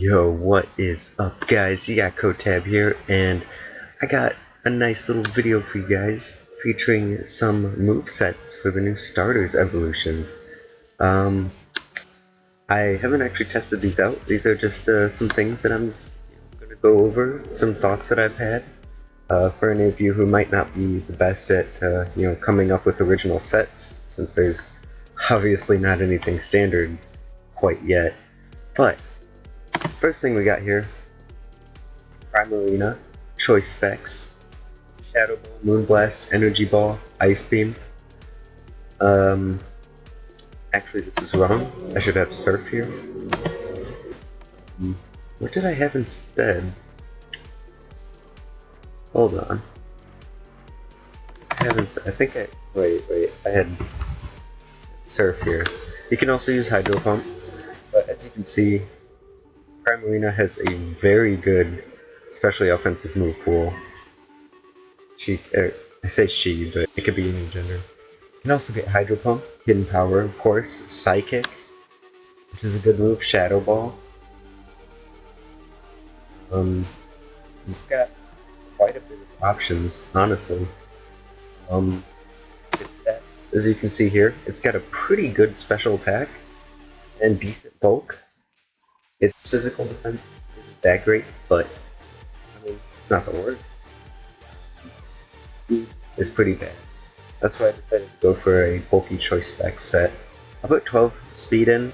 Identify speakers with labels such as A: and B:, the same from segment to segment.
A: Yo, what is up, guys? You got Kotab here, and I got a nice little video for you guys featuring some movesets for the new starters evolutions. Um, I haven't actually tested these out. These are just some things that I'm gonna go over, some thoughts that I've had. For any of you who might not be the best at coming up with original sets, since there's obviously not anything standard quite yet. But first thing we got here, Primarina, Choice Specs, Shadow Ball, Moonblast, Energy Ball, Ice Beam. Actually this is wrong. I should have Surf here. What did I have instead? Hold on. Wait, I had Surf here. You can also use Hydro Pump, but as you can see, Primarina has a very good, especially offensive move pool. I say she, but it could be any gender. You can also get Hydro Pump, Hidden Power, of course, Psychic, which is a good move, Shadow Ball. It's got quite a bit of options, honestly. As you can see here, it's got a pretty good special attack and decent bulk. Its physical defense isn't that great, but I mean, it's not the worst. Speed is pretty bad. That's why I decided to go for a bulky choice spec set. I put 12 speed in,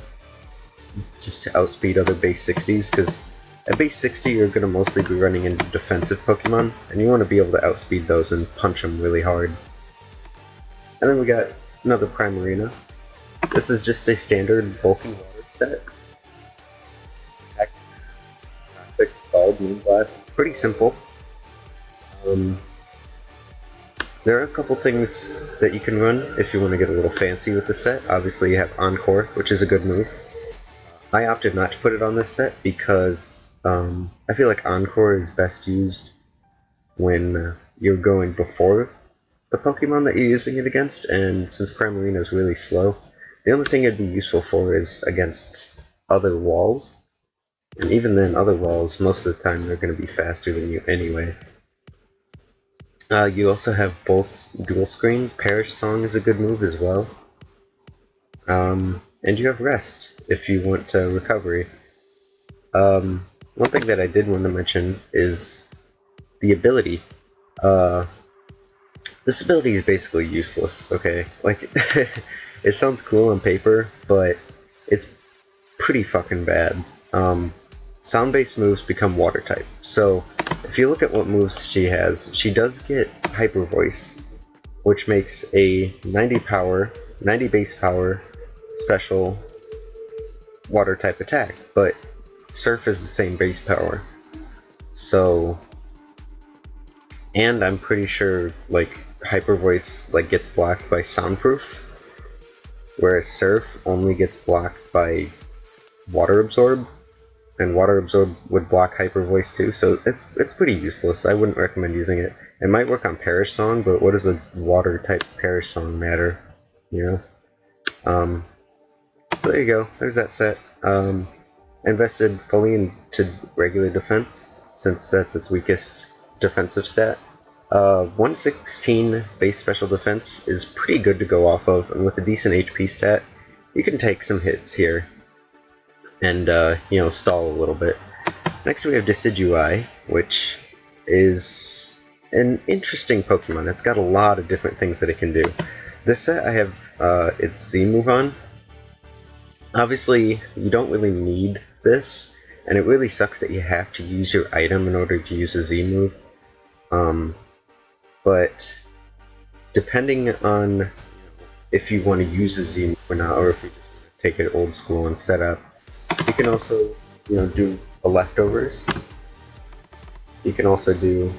A: just to outspeed other base 60s, because at base 60 you're going to mostly be running into defensive Pokemon, and you want to be able to outspeed those and punch them really hard. And then we got another Primarina. This is just a standard bulky water set. Toxic, Scald, Moonblast. Pretty simple. There are a couple things that you can run if you want to get a little fancy with the set. Obviously you have Encore, which is a good move. I opted not to put it on this set because I feel like Encore is best used when you're going before the Pokemon that you're using it against, and since Primarina is really slow, the only thing it'd be useful for is against other walls. And even then, other walls, most of the time, they're going to be faster than you anyway. You also have both dual screens. Perish Song is a good move as well. And you have Rest if you want recovery. One thing that I did want to mention is the ability. This ability is basically useless, okay? Like, it sounds cool on paper, but it's pretty fucking bad. Sound-based moves become water type. So, if you look at what moves she has, she does get Hyper Voice, which makes a 90 base power, special water type attack, but Surf is the same base power. So, and I'm pretty sure, like, Hyper Voice gets blocked by Soundproof, whereas Surf only gets blocked by Water Absorb, and Water Absorb would block Hyper Voice too, so it's pretty useless. I wouldn't recommend using it. It might work on Perish Song, but what does a water type Perish Song matter, you know? So there you go, there's that set. Invested fully into regular defense, since that's its weakest defensive stat. 116 base special defense is pretty good to go off of, and with a decent HP stat, you can take some hits here and, stall a little bit. Next we have Decidueye, which is an interesting Pokemon. It's got a lot of different things that it can do. This set I have its Z-move on. Obviously, you don't really need this, and it really sucks that you have to use your item in order to use a Z-move. But depending on if you want to use a Z-move or not, or if you just want to take it old school and set up, you can also, do a leftovers. You can also do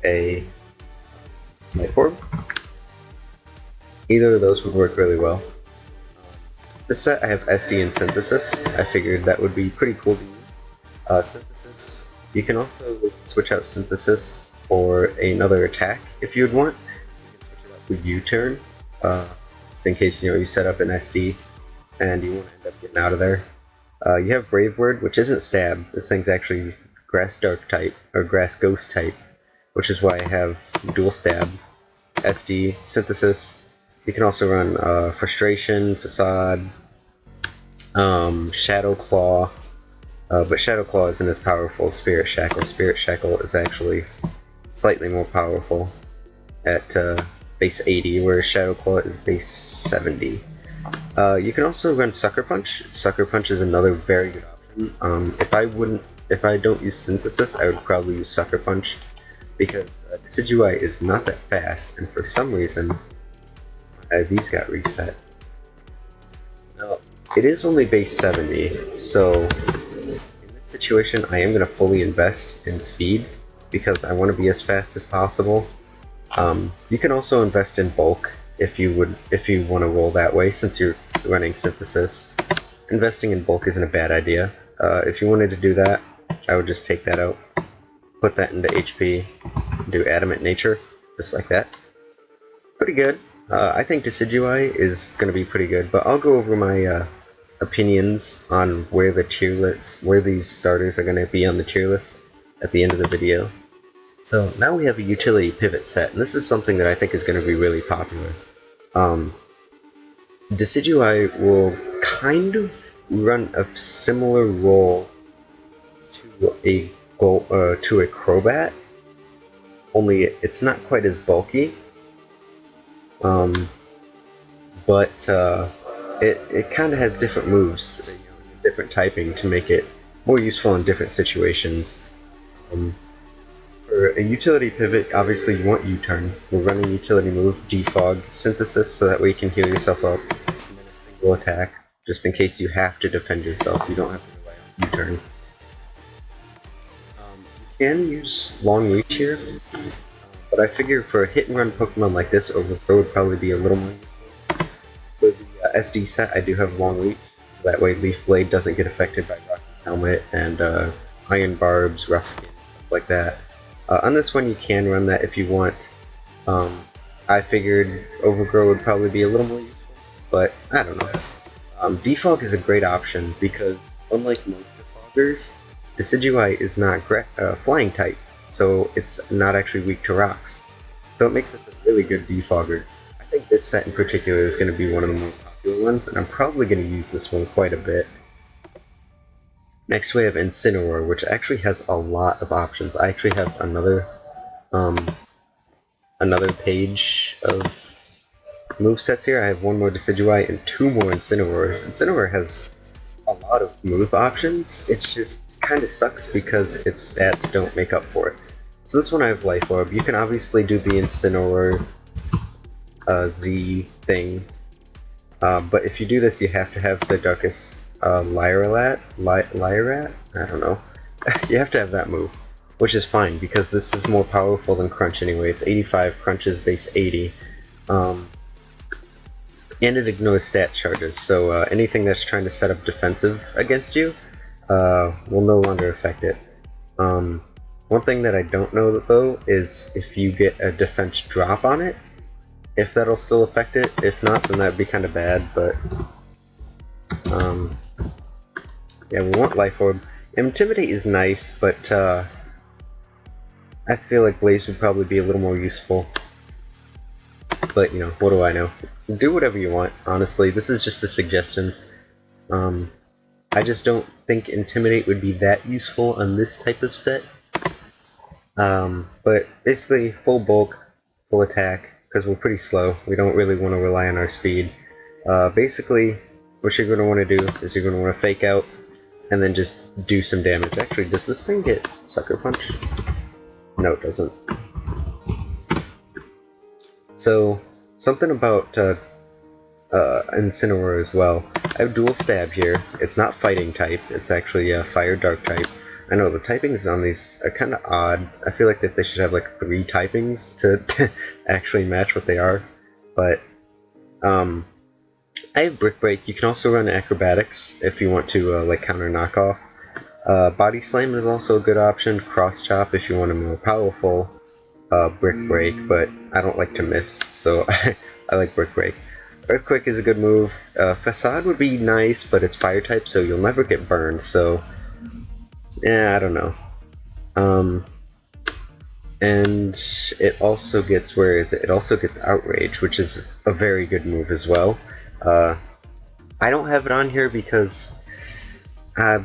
A: a life orb. Either of those would work really well. This set I have SD and Synthesis. I figured that would be pretty cool to use. Synthesis, you can also switch out Synthesis for another attack if you would want. You can switch it out with U-turn, just in case you set up an SD and you want to end up getting out of there. You have Brave Word, which isn't stab. This thing's actually Grass Dark type, or Grass Ghost type, which is why I have dual stab, SD, Synthesis. You can also run Frustration, Facade, Shadow Claw, but Shadow Claw isn't as powerful as Spirit Shackle. Spirit Shackle is actually slightly more powerful at base 80, whereas Shadow Claw is base 70. You can also run Sucker Punch. Sucker Punch is another very good option. If I don't use Synthesis, I would probably use Sucker Punch because Decidueye is not that fast, and for some reason, these got reset. Now, it is only base 70, so in this situation, I am going to fully invest in speed because I want to be as fast as possible. You can also invest in bulk if you want to roll that way, since you're running Synthesis. Investing in bulk isn't a bad idea. If you wanted to do that, I would just take that out, put that into HP, do Adamant Nature, just like that. Pretty good. I think Decidueye is going to be pretty good, but I'll go over my opinions on where the tier lists, where these starters are going to be on the tier list at the end of the video. So now we have a utility pivot set, and this is something that I think is going to be really popular. Decidueye will kind of run a similar role to a Crobat, only it's not quite as bulky. But it kind of has different moves, different typing to make it more useful in different situations. For a utility pivot, obviously you want U-turn. We're running utility move, Defog, Synthesis, so that way you can heal yourself up, and then a single attack, just in case you have to defend yourself. You don't have to rely on U-turn. You can use Long Reach here, but I figure for a hit-and-run Pokemon like this, Overthrow would probably be a little more useful. For the SD set, I do have Long Reach, so that way Leaf Blade doesn't get affected by Rocky Helmet and Iron Barbs, Rough Skin, stuff like that. On this one, you can run that if you want. I figured Overgrow would probably be a little more useful, but I don't know. Defog is a great option because, unlike most defoggers, Decidueye is not flying type, so it's not actually weak to rocks. So it makes this a really good defogger. I think this set in particular is going to be one of the more popular ones, and I'm probably going to use this one quite a bit. Next we have Incineroar, which actually has a lot of options. I actually have another page of movesets here. I have one more Decidueye and two more Incineroars. Incineroar has a lot of move options. It's just kind of sucks because its stats don't make up for it. So this one I have Life Orb. You can obviously do the Incineroar Z thing, but if you do this, you have to have the Darkest Lyrat? I don't know. You have to have that move, which is fine because this is more powerful than Crunch anyway. It's 85, Crunch is base 80. And it ignores stat charges, so anything that's trying to set up defensive against you will no longer affect it. One thing that I don't know though is if you get a defense drop on it, if that'll still affect it. If not, then that'd be kind of bad, but yeah, we want Life Orb. Intimidate is nice, but I feel like Blaze would probably be a little more useful. But, you know, what do I know? Do whatever you want, honestly. This is just a suggestion. I just don't think Intimidate would be that useful on this type of set. But basically, full bulk, full attack, because we're pretty slow. We don't really want to rely on our speed. Basically, what you're going to want to do is you're going to want to fake out, and then just do some damage. Actually, does this thing get Sucker Punch? No, it doesn't. So, something about Incineroar as well. I have dual stab here. It's not fighting type, it's actually a fire dark type. I know the typings on these are kind of odd. I feel like that they should have like 3 typings to actually match what they are. But I have Brick Break. You can also run Acrobatics if you want to like counter knockoff. Body Slam is also a good option. Cross Chop if you want a more powerful Brick Break, but I don't like to miss, so I like Brick Break. Earthquake is a good move. Facade would be nice, but it's fire type, so you'll never get burned, so... yeah, I don't know. And it also gets, where is it? It also gets Outrage, which is a very good move as well. I don't have it on here because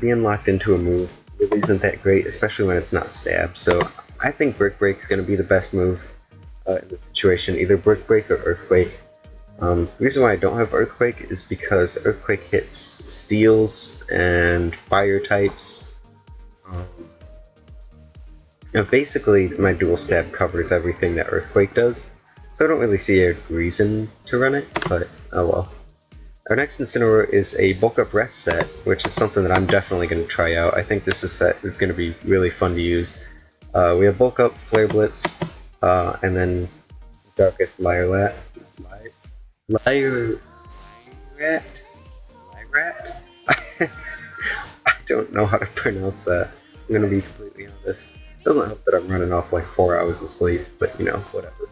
A: being locked into a move really isn't that great, especially when it's not stab. So I think Brick Break is going to be the best move in this situation, either Brick Break or Earthquake. The reason why I don't have Earthquake is because Earthquake hits steels and fire types. Basically, my dual stab covers everything that Earthquake does, so I don't really see a reason to run it, but oh well. Our next Incineroar is a bulk up rest set, which is something that I'm definitely going to try out. I think this set is going to be really fun to use. We have bulk up, Flare Blitz, and then Darkest Lyrat. Lyrat? I don't know how to pronounce that. I'm going to be completely honest. Doesn't help that I'm running off like 4 hours of sleep, but you know, whatever.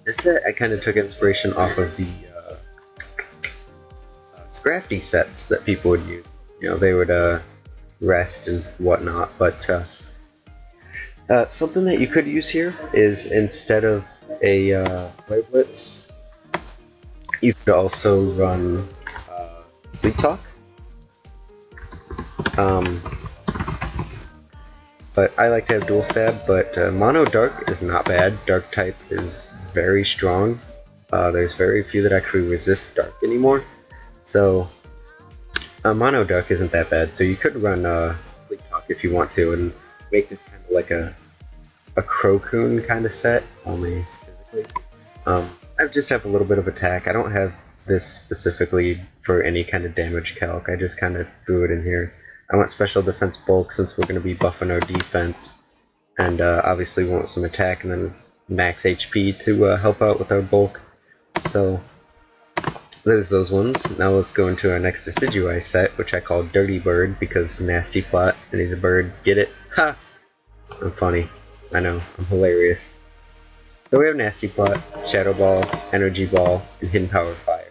A: This set I kind of took inspiration off of the Scrafty sets that people would use. You know, they would rest and whatnot, but something that you could use here is instead of a Flare Blitz, you could also run Sleep Talk. But I like to have dual stab, but mono dark is not bad. Dark type is very strong. There's very few that actually resist dark anymore. So mono dark isn't that bad. So you could run Sleep Talk if you want to and make this kind of like a Crocoon kind of set, only physically. I just have a little bit of attack. I don't have this specifically for any kind of damage calc. I just kind of threw it in here. I want special defense bulk since we're going to be buffing our defense, and obviously we want some attack and then max HP to help out with our bulk. So there's those ones. Now let's go into our next Decidueye set, which I call Dirty Bird because nasty plot and he's a bird. Get it? Ha! I'm funny. I know. I'm hilarious. So we have Nasty Plot, Shadow Ball, Energy Ball, and Hidden Power Fire.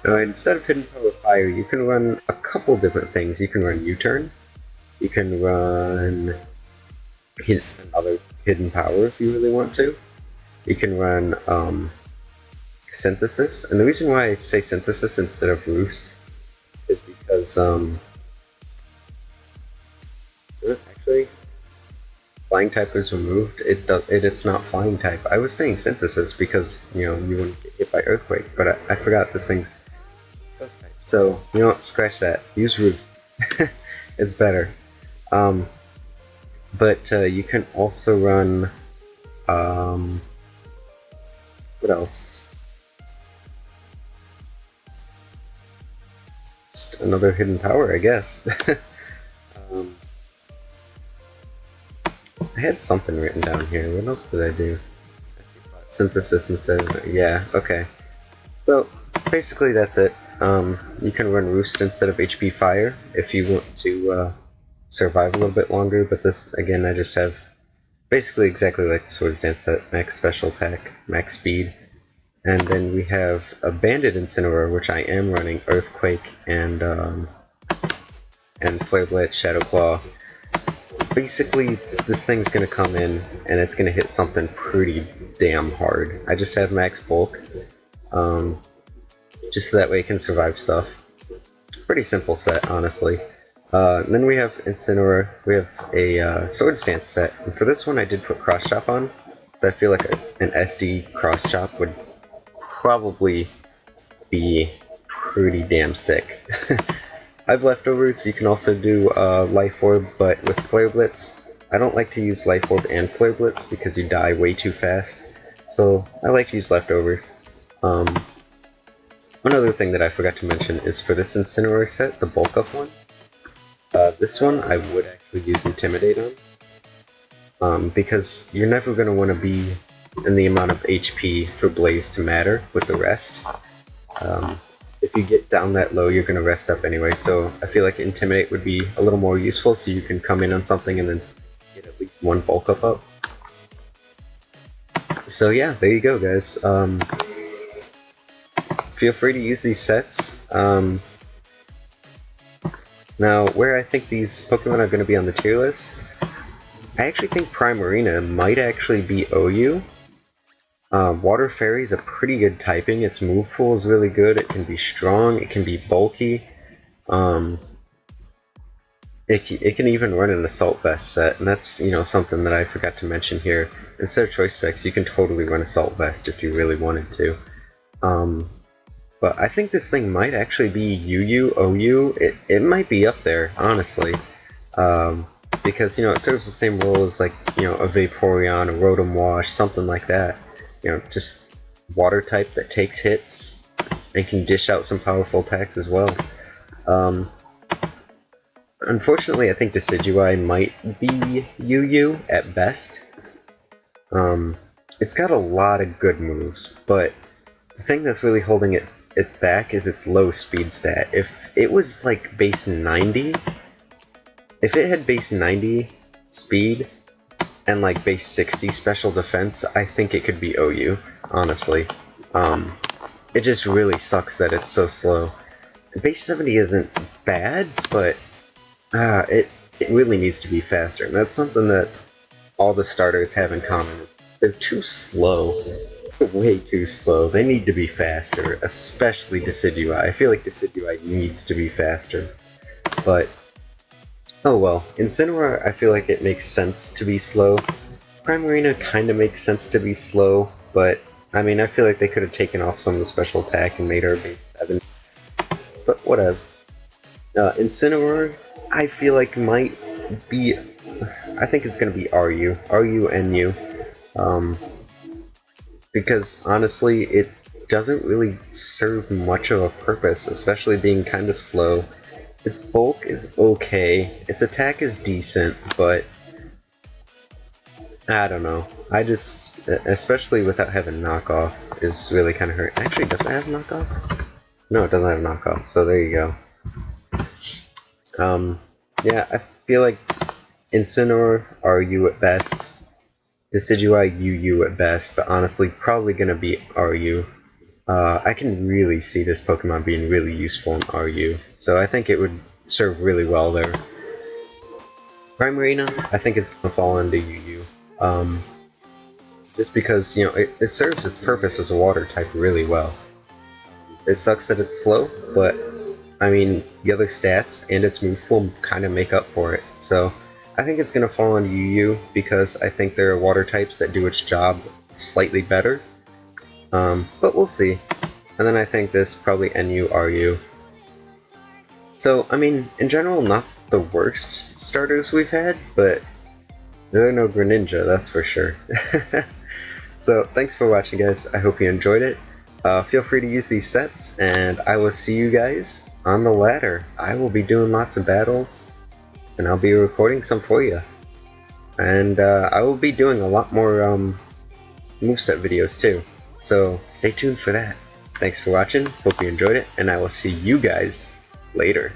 A: Now, instead of Hidden Power Fire, you can run a couple different things. You can run U-Turn, you can run another Hidden Power if you really want to. You can run Synthesis, and the reason why I say Synthesis instead of Roost is because, actually, Flying type is removed. It's not Flying type. I was saying Synthesis because, you know, you wouldn't get hit by Earthquake, but I forgot this thing's so, you know what, scratch that. Use Roost. It's better. But you can also run, what else? Just another hidden power, I guess. I had something written down here. What else did I do? Synthesis instead of, yeah, okay. So, basically that's it. You can run Roost instead of HP Fire if you want to survive a little bit longer, but this, again, I just have basically exactly like the Swords Dance set, max special attack, max speed, and then we have a Banded Incineroar, which I am running Earthquake and Flare Blitz, Shadow Claw. Basically, this thing's gonna come in and it's gonna hit something pretty damn hard. I just have max bulk. Just so that way it can survive stuff. Pretty simple set, honestly. Then we have Incineroar. We have a Swords Dance set. And for this one I did put Cross Chop on, so I feel like an SD Cross Chop would probably be pretty damn sick. I have leftovers. You can also do Life Orb, but with Flare Blitz, I don't like to use Life Orb and Flare Blitz because you die way too fast. So I like to use leftovers. One other thing that I forgot to mention is for this Incineroar set, the bulk up one, this one I would actually use Intimidate on, because you're never going to want to be in the amount of HP for Blaze to matter with the rest. If you get down that low, you're going to rest up anyway, so I feel like Intimidate would be a little more useful so you can come in on something and then get at least one bulk up. So yeah, there you go guys. feel free to use these sets. Now, where I think these Pokemon are going to be on the tier list, I actually think Primarina might actually be OU. Water Fairy is a pretty good typing. Its move pool is really good. It can be strong. It can be bulky. It can even run an Assault Vest set, and that's something that I forgot to mention here. Instead of Choice Specs, you can totally run Assault Vest if you really wanted to. But I think this thing might actually be UU, OU. It might be up there, honestly. Because it serves the same role as like a Vaporeon, a Rotom Wash, something like that. Just water type that takes hits and can dish out some powerful attacks as well. Unfortunately, I think Decidueye might be UU at best. It's got a lot of good moves, but the thing that's really holding it back is its low speed stat. If it was like base 90, if it had base 90 speed and like base 60 special defense, I think it could be OU, honestly. It just really sucks that it's so slow. Base 70 isn't bad, but it really needs to be faster, and that's something that all the starters have in common. They're too slow. Way too slow. They need to be faster, especially Decidueye. I feel like Decidueye needs to be faster. But, oh well. Incineroar, I feel like it makes sense to be slow. Primarina kind of makes sense to be slow, but I mean, I feel like they could have taken off some of the special attack and made her base 7. But whatevs. Incineroar, I feel like might be... I think it's going to be RU. RU-NU. Because honestly, it doesn't really serve much of a purpose, especially being kind of slow. Its bulk is okay, its attack is decent, but I don't know. I just, especially without having knockoff, is really kind of hurt. Actually, does it have knockoff? No, it doesn't have knockoff, so there you go. Yeah, I feel like Incineroar, RU at best. Decidueye, UU at best, but honestly, probably gonna be RU. I can really see this Pokemon being really useful in RU, so I think it would serve really well there. Primarina, I think it's gonna fall into UU. Just because, it serves its purpose as a water type really well. It sucks that it's slow, but, I mean, the other stats and its move pool kind of make up for it, so I think it's going to fall on UU because I think there are water types that do its job slightly better. But we'll see. And then I think this probably NU, RU. So, I mean, in general, not the worst starters we've had, but there are no Greninja, that's for sure. So, thanks for watching, guys. I hope you enjoyed it. Feel free to use these sets, and I will see you guys on the ladder. I will be doing lots of battles, and I'll be recording some for you. And I will be doing a lot more moveset videos too, so stay tuned for that. Thanks for watching, hope you enjoyed it, and I will see you guys later.